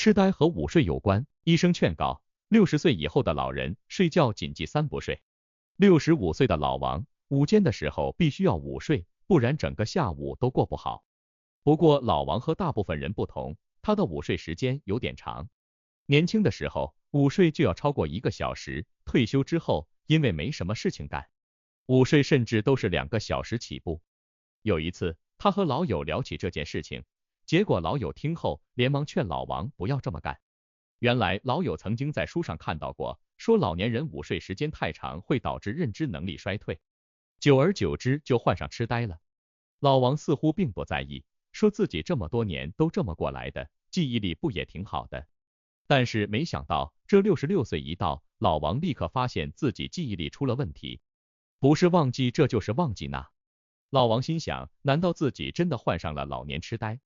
痴呆和午睡有关，医生劝告60岁以后的老人睡觉谨记3不睡。65岁的老王，午间的时候必须要午睡，不然整个下午都过不好。不过老王和大部分人不同，他的午睡时间有点长。年轻的时候，午睡就要超过1个小时，退休之后，因为没什么事情干，午睡甚至都是2个小时起步。有一次，他和老友聊起这件事情，结果老友听后连忙劝老王不要这么干。原来老友曾经在书上看到过，说老年人午睡时间太长会导致认知能力衰退，久而久之就患上痴呆了。老王似乎并不在意，说自己这么多年都这么过来的，记忆力不也挺好的。但是没想到这66岁一到，老王立刻发现自己记忆力出了问题，不是忘记这就是忘记那。老王心想，难道自己真的患上了老年痴呆？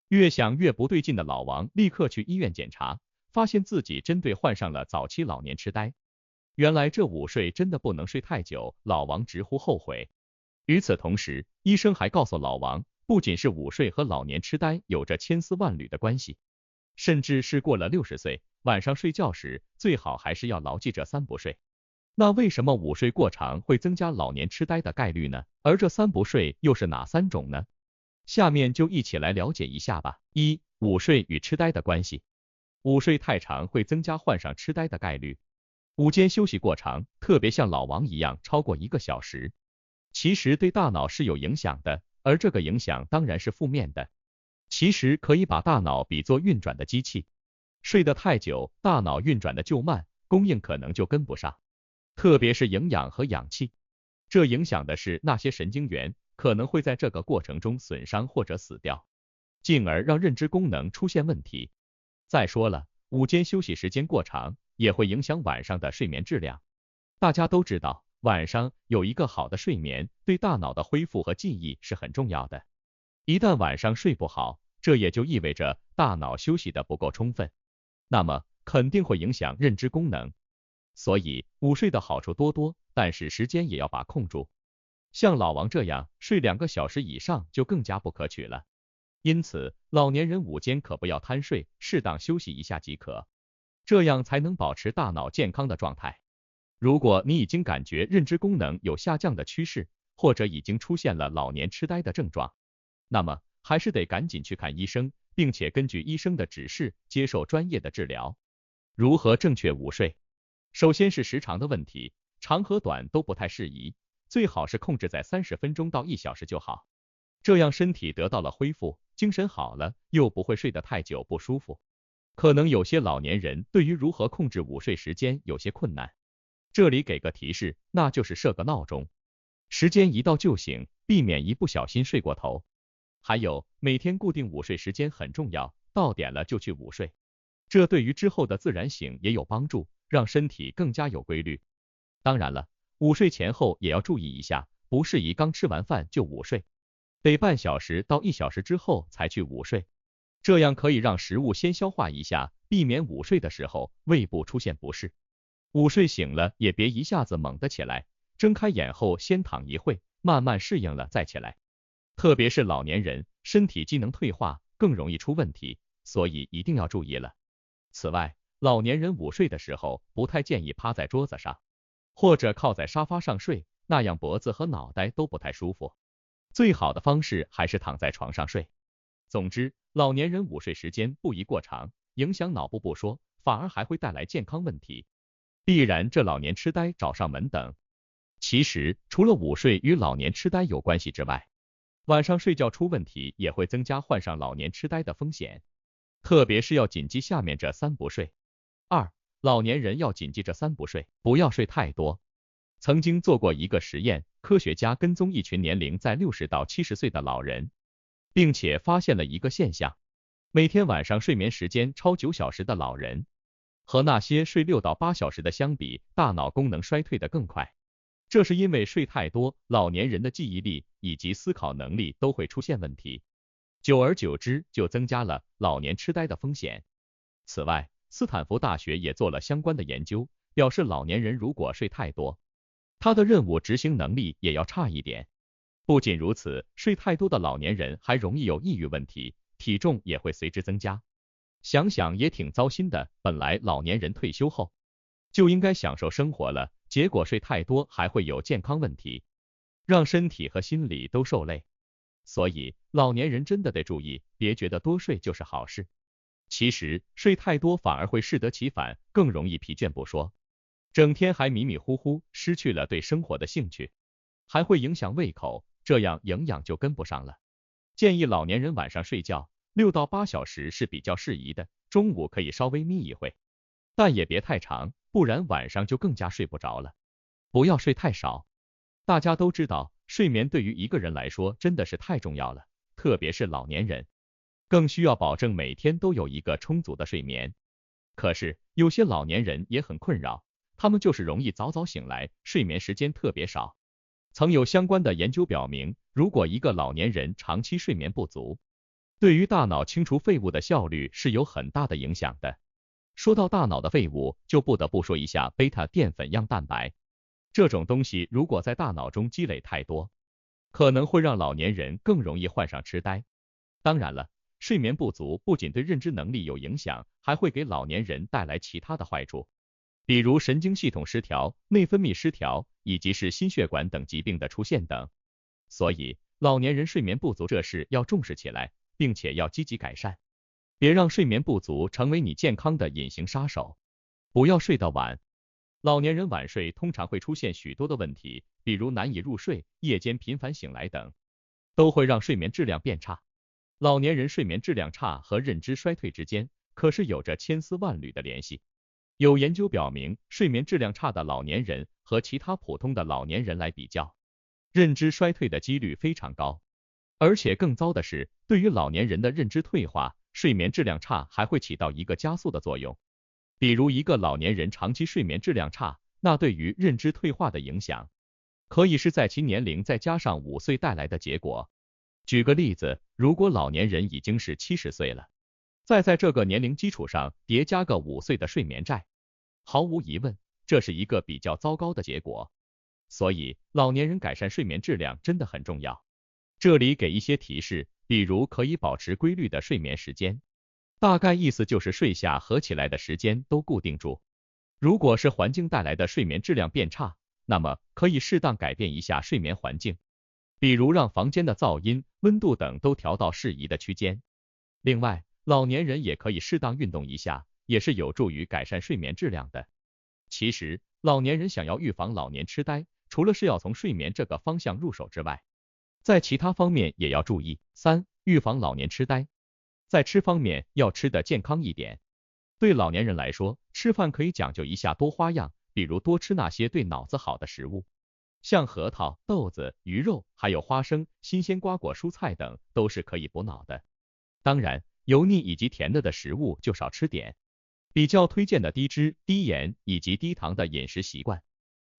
越想越不对劲的老王立刻去医院检查，发现自己真对患上了早期老年痴呆。原来这午睡真的不能睡太久，老王直呼后悔。与此同时，医生还告诉老王，不仅是午睡和老年痴呆有着千丝万缕的关系，甚至是过了60岁，晚上睡觉时最好还是要牢记这3不睡。那为什么午睡过长会增加老年痴呆的概率呢？而这3不睡又是哪3种呢？下面就一起来了解一下吧。1、午睡与痴呆的关系。午睡太长会增加患上痴呆的概率。午间休息过长，特别像老王一样超过1个小时，其实对大脑是有影响的，而这个影响当然是负面的。其实可以把大脑比作运转的机器，睡得太久，大脑运转的就慢，供应可能就跟不上，特别是营养和氧气，这影响的是那些神经元，可能会在这个过程中损伤或者死掉，进而让认知功能出现问题。再说了，午间休息时间过长，也会影响晚上的睡眠质量。大家都知道，晚上有一个好的睡眠，对大脑的恢复和记忆是很重要的。一旦晚上睡不好，这也就意味着大脑休息的不够充分，那么肯定会影响认知功能。所以午睡的好处多多，但是时间也要把控住。像老王这样睡2个小时以上就更加不可取了。因此，老年人午间可不要贪睡，适当休息一下即可，这样才能保持大脑健康的状态。如果你已经感觉认知功能有下降的趋势，或者已经出现了老年痴呆的症状，那么还是得赶紧去看医生，并且根据医生的指示接受专业的治疗。如何正确午睡？首先是时长的问题，长和短都不太适宜，最好是控制在30分钟到1小时就好，这样身体得到了恢复，精神好了，又不会睡得太久不舒服。可能有些老年人对于如何控制午睡时间有些困难，这里给个提示，那就是设个闹钟，时间一到就醒，避免一不小心睡过头。还有，每天固定午睡时间很重要，到点了就去午睡，这对于之后的自然醒也有帮助，让身体更加有规律。当然了，午睡前后也要注意一下，不适宜刚吃完饭就午睡，得半小时到1小时之后才去午睡，这样可以让食物先消化一下，避免午睡的时候胃部出现不适。午睡醒了也别一下子猛地起来，睁开眼后先躺一会，慢慢适应了再起来。特别是老年人，身体机能退化，更容易出问题，所以一定要注意了。此外，老年人午睡的时候不太建议趴在桌子上，或者靠在沙发上睡，那样脖子和脑袋都不太舒服。最好的方式还是躺在床上睡。总之，老年人午睡时间不宜过长，影响脑部不说，反而还会带来健康问题，必然这老年痴呆找上门等。其实，除了午睡与老年痴呆有关系之外，晚上睡觉出问题也会增加患上老年痴呆的风险，特别是要谨记下面这3不睡。2、老年人要谨记这3不睡，不要睡太多。曾经做过一个实验，科学家跟踪一群年龄在60到70岁的老人，并且发现了一个现象，每天晚上睡眠时间超9小时的老人，和那些睡6到8小时的相比，大脑功能衰退的更快。这是因为睡太多，老年人的记忆力以及思考能力都会出现问题，久而久之就增加了老年痴呆的风险。此外，斯坦福大学也做了相关的研究，表示老年人如果睡太多，他的任务执行能力也要差一点。不仅如此，睡太多的老年人还容易有抑郁问题，体重也会随之增加。想想也挺糟心的，本来老年人退休后就应该享受生活了，结果睡太多还会有健康问题，让身体和心理都受累。所以老年人真的得注意，别觉得多睡就是好事。其实睡太多反而会适得其反，更容易疲倦不说，整天还迷迷糊糊，失去了对生活的兴趣，还会影响胃口，这样营养就跟不上了。建议老年人晚上睡觉6到8小时是比较适宜的，中午可以稍微眯一会，但也别太长，不然晚上就更加睡不着了。不要睡太少。大家都知道，睡眠对于一个人来说真的是太重要了，特别是老年人，更需要保证每天都有一个充足的睡眠。可是有些老年人也很困扰，他们就是容易早早醒来，睡眠时间特别少。曾有相关的研究表明，如果一个老年人长期睡眠不足，对于大脑清除废物的效率是有很大的影响的。说到大脑的废物，就不得不说一下贝塔淀粉样蛋白。这种东西如果在大脑中积累太多，可能会让老年人更容易患上痴呆。当然了，睡眠不足不仅对认知能力有影响，还会给老年人带来其他的坏处，比如神经系统失调、内分泌失调，以及是心血管等疾病的出现等。所以，老年人睡眠不足这事要重视起来，并且要积极改善，别让睡眠不足成为你健康的隐形杀手。不要睡到晚。老年人晚睡通常会出现许多的问题，比如难以入睡、夜间频繁醒来等，都会让睡眠质量变差。老年人睡眠质量差和认知衰退之间可是有着千丝万缕的联系。有研究表明，睡眠质量差的老年人和其他普通的老年人来比较，认知衰退的几率非常高。而且更糟的是，对于老年人的认知退化，睡眠质量差还会起到一个加速的作用。比如一个老年人长期睡眠质量差，那对于认知退化的影响，可以是在其年龄再加上5岁带来的结果。举个例子，如果老年人已经是70岁了，再在这个年龄基础上叠加个5岁的睡眠债，毫无疑问，这是一个比较糟糕的结果。所以，老年人改善睡眠质量真的很重要。这里给一些提示，比如可以保持规律的睡眠时间。大概意思就是睡下和起来的时间都固定住。如果是环境带来的睡眠质量变差，那么可以适当改变一下睡眠环境，比如让房间的噪音、温度等都调到适宜的区间。另外，老年人也可以适当运动一下，也是有助于改善睡眠质量的。其实，老年人想要预防老年痴呆，除了是要从睡眠这个方向入手之外，在其他方面也要注意。3、预防老年痴呆。在吃方面要吃得健康一点。对老年人来说，吃饭可以讲究一下多花样，比如多吃那些对脑子好的食物，像核桃、豆子、鱼肉，还有花生、新鲜瓜果蔬菜等，都是可以补脑的。当然，油腻以及甜的食物就少吃点，比较推荐的低脂、低盐以及低糖的饮食习惯。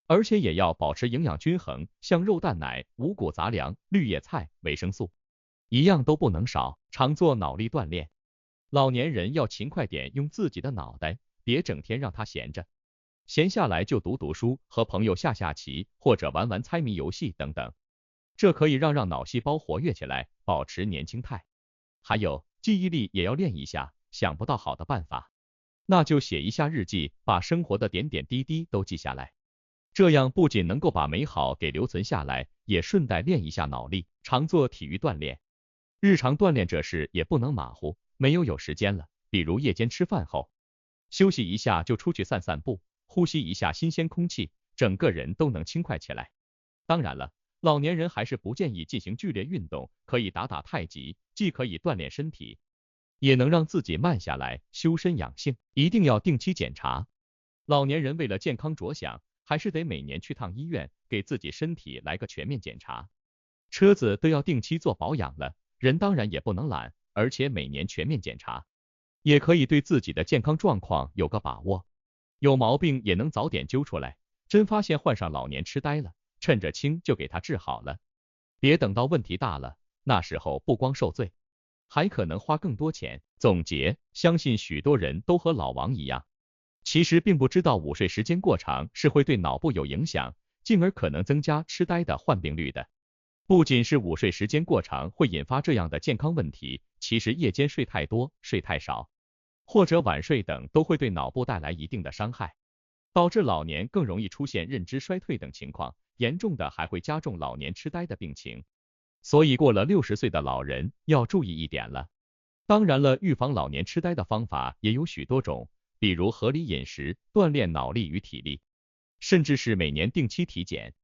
而且也要保持营养均衡，像肉蛋奶、五谷杂粮、绿叶菜、维生素，一样都不能少，常做脑力锻炼。老年人要勤快点用自己的脑袋，别整天让他闲着。闲下来就读读书，和朋友下下棋，或者玩玩猜谜游戏等等。这可以让脑细胞活跃起来，保持年轻态。还有，记忆力也要练一下，想不到好的办法，那就写一下日记，把生活的点点滴滴都记下来。这样不仅能够把美好给留存下来，也顺带练一下脑力，常做体育锻炼。日常锻炼这事也不能马虎，没有时间了，比如夜间吃饭后，休息一下就出去散散步，呼吸一下新鲜空气，整个人都能轻快起来。当然了，老年人还是不建议进行剧烈运动，可以打太极，既可以锻炼身体，也能让自己慢下来，修身养性。一定要定期检查。老年人为了健康着想，还是得每年去趟医院，给自己身体来个全面检查。车子都要定期做保养了，人当然也不能懒，而且每年全面检查，也可以对自己的健康状况有个把握。有毛病也能早点揪出来，真发现患上老年痴呆了，趁着轻就给他治好了。别等到问题大了，那时候不光受罪，还可能花更多钱。总结，相信许多人都和老王一样，其实并不知道午睡时间过长是会对脑部有影响，进而可能增加痴呆的患病率的。不仅是午睡时间过长会引发这样的健康问题，其实夜间睡太多、睡太少，或者晚睡等都会对脑部带来一定的伤害，导致老年更容易出现认知衰退等情况，严重的还会加重老年痴呆的病情。所以过了60岁的老人要注意一点了。当然了，预防老年痴呆的方法也有许多种，比如合理饮食、锻炼脑力与体力，甚至是每年定期体检，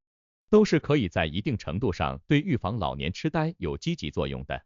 都是可以在一定程度上对预防老年痴呆有积极作用的。